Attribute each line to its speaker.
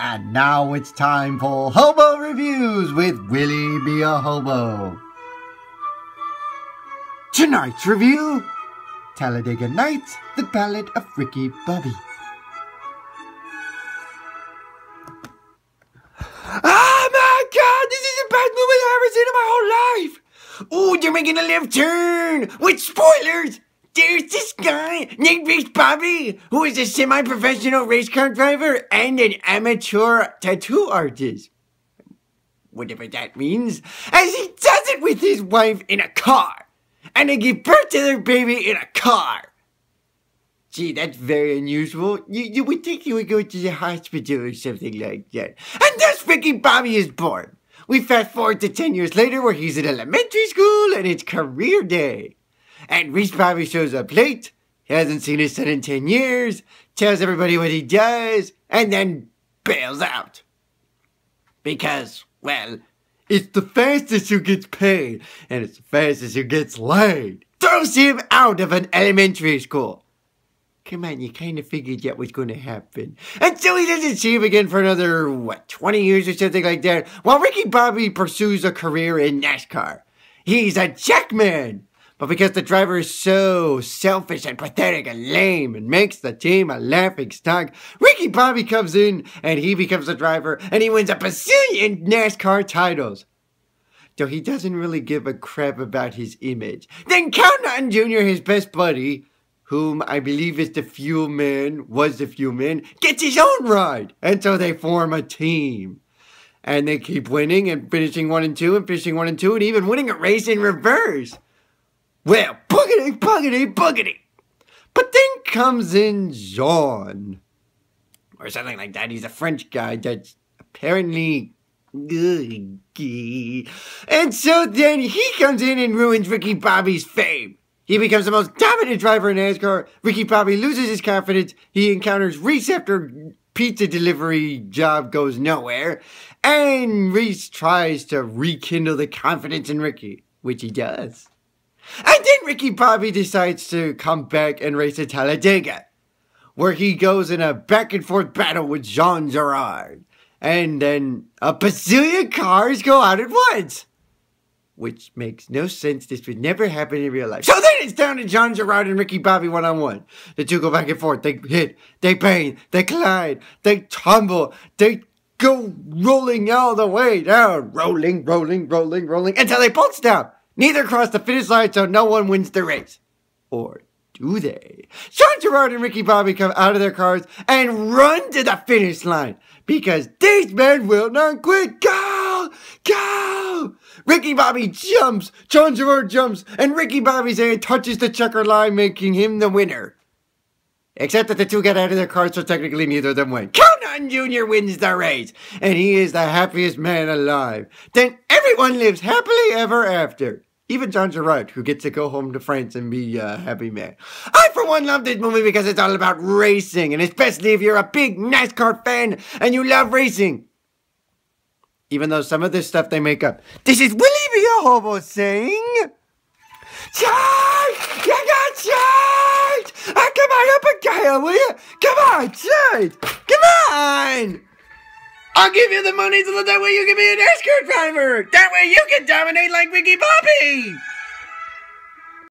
Speaker 1: And now it's time for Hobo Reviews with Willie B.A. Hobo. Tonight's review, Talladega Nights, the Ballad of Ricky Bobby.
Speaker 2: Oh my god, this is the best movie I've ever seen in my whole life! Oh, they're making a left turn! With spoilers! There's this guy named Ricky Bobby, who is a semi-professional race car driver and an amateur tattoo artist. Whatever that means. As he does it with his wife in a car. And they give birth to their baby in a car. Gee, that's very unusual. You would think you would go to the hospital or something like that. And thus Ricky Bobby is born. We fast forward to 10 years later where he's in elementary school and it's career day. And Ricky Bobby shows up late, he hasn't seen his son in 10 years, tells everybody what he does, and then bails out. Because, well, it's the fastest who gets paid, and it's the fastest who gets laid. Throws him out of an elementary school. Come on, you kind of figured that was going to happen. And so he doesn't see him again for another, 20 years or something like that, while Ricky Bobby pursues a career in NASCAR. He's a jackman. But because the driver is so selfish and pathetic and lame and makes the team a laughing stock, Ricky Bobby comes in and he becomes the driver and he wins a bazillion NASCAR titles. Though he doesn't really give a crap about his image. Then Count on Jr., his best buddy, whom I believe is the fuel man, gets his own ride. And so they form a team. And they keep winning and finishing 1 and 2 and finishing 1 and 2 and even winning a race in reverse. Well, boogity, boogity, boogity. But then comes in Jean. Or something like that. He's a French guy that's apparently gooey. And so then he comes in and ruins Ricky Bobby's fame. He becomes the most dominant driver in NASCAR. Ricky Bobby loses his confidence. He encounters Reese after pizza delivery job goes nowhere. And Reese tries to rekindle the confidence in Ricky, which he does. And then Ricky Bobby decides to come back and race at Talladega, where he goes in a back-and-forth battle with Jean Girard. And then a bazillion cars go out at once. Which makes no sense. This would never happen in real life. So then it's down to Jean Girard and Ricky Bobby one-on-one. The two go back and forth. They hit, they bang, they collide, they tumble, they go rolling all the way down. Rolling, rolling, rolling, rolling, until they both stop. Neither cross the finish line, so no one wins the race. Or do they? Jean Girard and Ricky Bobby come out of their cars and run to the finish line. Because these men will not quit. Go! Go! Ricky Bobby jumps, Jean Girard jumps, and Ricky Bobby's hand touches the checker line, making him the winner. Except that the two got out of their cars, so technically neither of them win. Count on Jr. wins the race, and he is the happiest man alive. Then everyone lives happily ever after. Even Jean Girard, who gets to go home to France and be a happy man. I, for one, love this movie because it's all about racing, and especially if you're a big NASCAR fan and you love racing. Even though some of this stuff they make up. This is Willie B.A. Hobo saying, charge! You got charged! Come on up a gale, will you? Come on, charge! Come on! I'll give you the money so that way you can be a NASCAR driver! That way you can dominate like Ricky Bobby!